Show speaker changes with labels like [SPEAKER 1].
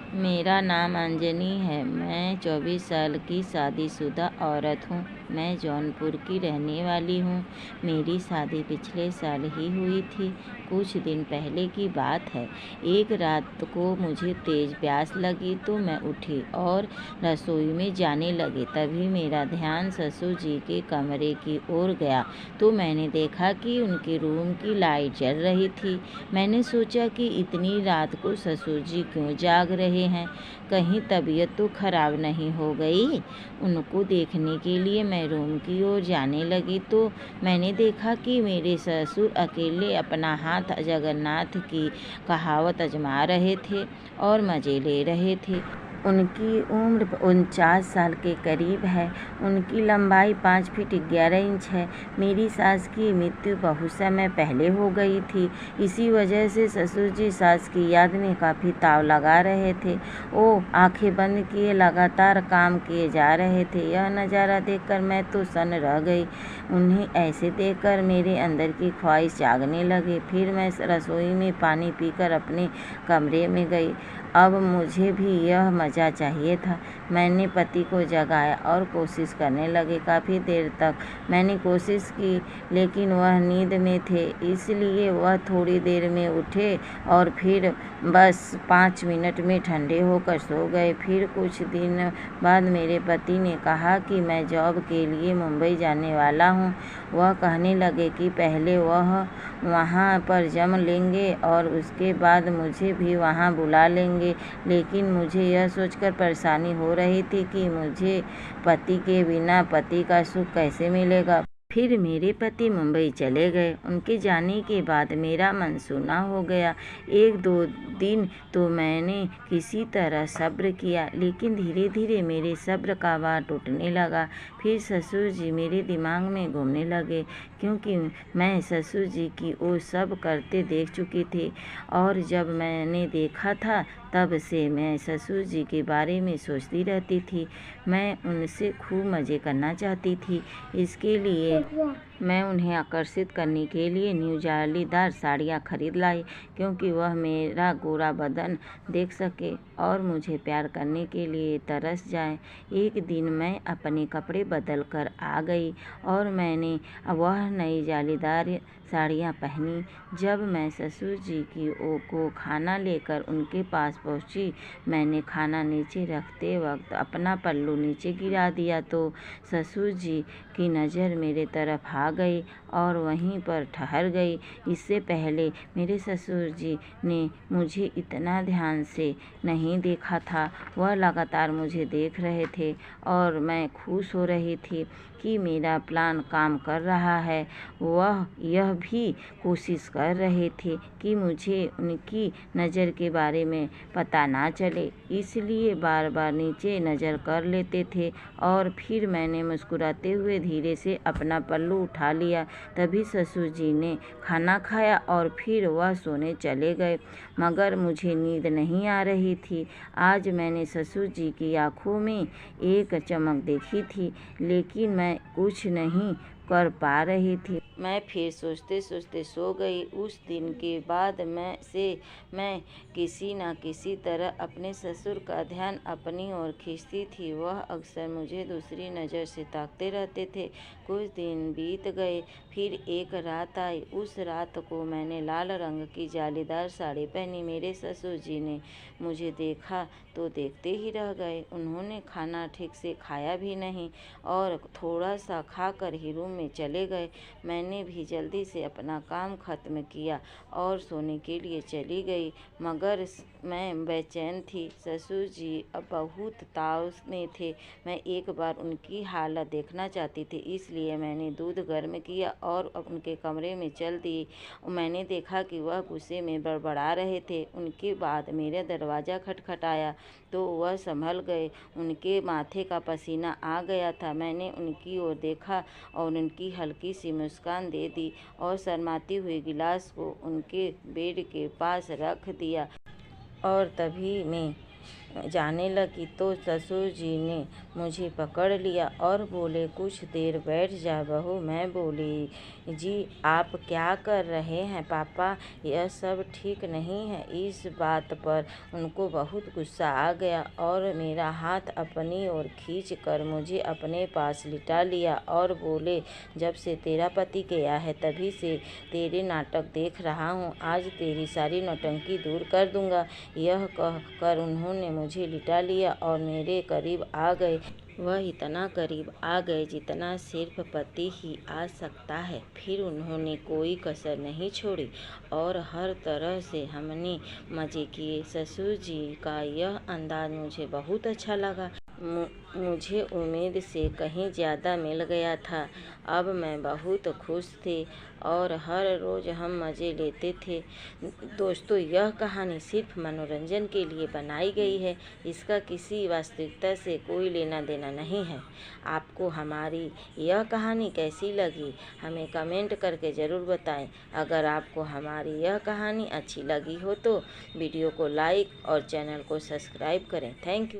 [SPEAKER 1] मेरा नाम अंजनी है। मैं 24 साल की शादीशुदा औरत हूँ। मैं जौनपुर की रहने वाली हूँ। मेरी शादी पिछले साल ही हुई थी। कुछ दिन पहले की बात है। एक रात को मुझे तेज प्यास लगी तो मैं उठी और रसोई में जाने लगी। तभी मेरा ध्यान ससुर जी के कमरे की ओर गया तो मैंने देखा कि उनके रूम की लाइट जल रही थी। मैंने सोचा कि इतनी रात को ससुर जी क्यों जाग रहे हैं, कहीं तबीयत तो खराब नहीं हो गई। उनको देखने के लिए मैं रूम की ओर जाने लगी तो मैंने देखा कि मेरे ससुर अकेले अपना हाथ जगन्नाथ की कहावत आजमा रहे थे और मज़े ले रहे थे। उनकी उम्र 49 साल के करीब है। उनकी लंबाई 5 फीट 11 इंच है। मेरी सास की मृत्यु बहुत समय पहले हो गई थी। इसी वजह से ससुर जी सास की याद में काफ़ी ताव लगा रहे थे। वो आंखें बंद किए लगातार काम किए जा रहे थे। यह नज़ारा देखकर मैं तो सन्न रह गई। उन्हें ऐसे देखकर मेरे अंदर की ख्वाहिश जागने लगी। फिर मैं रसोई में पानी पीकर अपने कमरे में गई। अब मुझे भी यह मज़ा चाहिए था। मैंने पति को जगाया और कोशिश करने लगी। काफ़ी देर तक मैंने कोशिश की लेकिन वह नींद में थे, इसलिए वह थोड़ी देर में उठे और फिर बस 5 मिनट में ठंडे होकर सो गए। फिर कुछ दिन बाद मेरे पति ने कहा कि मैं जॉब के लिए मुंबई जाने वाला हूँ। वह कहने लगे कि पहले वह वहाँ पर जम लेंगे और उसके बाद मुझे भी वहाँ बुला लेंगे। लेकिन मुझे यह सोचकर परेशानी हो रही थी कि मुझे पति के बिना पति का सुख कैसे मिलेगा। फिर मेरे पति मुंबई चले गए। उनके जाने के बाद मेरा मन सूना हो गया। 1-2 दिन तो मैंने किसी तरह सब्र किया, लेकिन धीरे धीरे मेरे सब्र का बार टूटने लगा। फिर ससुर जी मेरे दिमाग में घूमने लगे, क्योंकि मैं ससुर जी की वो सब करते देख चुकी थी और जब मैंने देखा था तब से मैं ससुर जी के बारे में सोचती रहती थी। मैं उनसे खूब मज़े करना चाहती थी। इसके लिए मैं उन्हें आकर्षित करने के लिए न्यू जालीदार साड़ियाँ खरीद लाई, क्योंकि वह मेरा गोरा बदन देख सके और मुझे प्यार करने के लिए तरस जाए। एक दिन मैं अपने कपड़े बदल कर आ गई और मैंने वह नई जालीदार साड़ियाँ पहनी। जब मैं ससुर जी को खाना लेकर उनके पास पहुँची, मैंने खाना नीचे रखते वक्त अपना पल्लू नीचे गिरा दिया तो ससुर जी की नज़र मेरे तरफ आ गई और वहीं पर ठहर गई। इससे पहले मेरे ससुर जी ने मुझे इतना ध्यान से नहीं देखा था। वह लगातार मुझे देख रहे थे और मैं खुश हो रही थी कि मेरा प्लान काम कर रहा है। वह यह भी कोशिश कर रहे थे कि मुझे उनकी नज़र के बारे में पता ना चले, इसलिए बार बार नीचे नज़र कर लेते थे। और फिर मैंने मुस्कुराते हुए धीरे से अपना पल्लू उठा लिया। तभी ससुर जी ने खाना खाया और फिर वह सोने चले गए, मगर मुझे नींद नहीं आ रही थी। आज मैंने ससुर जी की आंखों में एक चमक देखी थी, लेकिन मैं कुछ नहीं कर पा रही थी। मैं फिर सोचते सोचते सो गई। उस दिन के बाद मैं किसी न किसी तरह अपने ससुर का ध्यान अपनी ओर खींचती थी। वह अक्सर मुझे दूसरी नज़र से ताकते रहते थे। कुछ दिन बीत गए, फिर एक रात आई। उस रात को मैंने लाल रंग की जालीदार साड़ी पहनी। मेरे ससुर जी ने मुझे देखा तो देखते ही रह गए। उन्होंने खाना ठीक से खाया भी नहीं और थोड़ा सा खाकर ही रूम में चले गए। मैंने भी जल्दी से अपना काम खत्म किया और सोने के लिए चली गई, मगर मैं बेचैन थी। ससुर जी अब बहुत ताव में थे। मैं एक बार उनकी हालत देखना चाहती थी, इसलिए मैंने दूध गर्म किया और उनके कमरे में चल दी। मैंने देखा कि वह गुस्से में बड़बड़ा रहे थे। उनके बाद मेरा दरवाज़ा खटखटाया तो वह संभल गए। उनके माथे का पसीना आ गया था। मैंने उनकी ओर देखा और उनकी हल्की सी मुस्कान दे दी और शर्माती हुई गिलास को उनके बेड के पास रख दिया। और तभी मैं जाने लगी तो ससुर जी ने मुझे पकड़ लिया और बोले, कुछ देर बैठ जा बहू। मैं बोली, जी आप क्या कर रहे हैं पापा, यह सब ठीक नहीं है। इस बात पर उनको बहुत गुस्सा आ गया और मेरा हाथ अपनी ओर खींच कर मुझे अपने पास लिटा लिया और बोले, जब से तेरा पति गया है तभी से तेरे नाटक देख रहा हूँ, आज तेरी सारी नौटंकी दूर कर दूंगा। यह कहकर उन्होंने मुझे लिटा लिया और मेरे करीब आ गए। वह इतना करीब आ गए जितना सिर्फ पति ही आ सकता है। फिर उन्होंने कोई कसर नहीं छोड़ी और हर तरह से हमने मज़े किए। ससुर जी का यह अंदाज मुझे बहुत अच्छा लगा। मुझे उम्मीद से कहीं ज़्यादा मिल गया था। अब मैं बहुत खुश थी और हर रोज़ हम मज़े लेते थे। दोस्तों, यह कहानी सिर्फ मनोरंजन के लिए बनाई गई है। इसका किसी वास्तविकता से कोई लेना देना नहीं है। आपको हमारी यह कहानी कैसी लगी, हमें कमेंट करके ज़रूर बताएं। अगर आपको हमारी यह कहानी अच्छी लगी हो तो वीडियो को लाइक और चैनल को सब्सक्राइब करें। Thank you.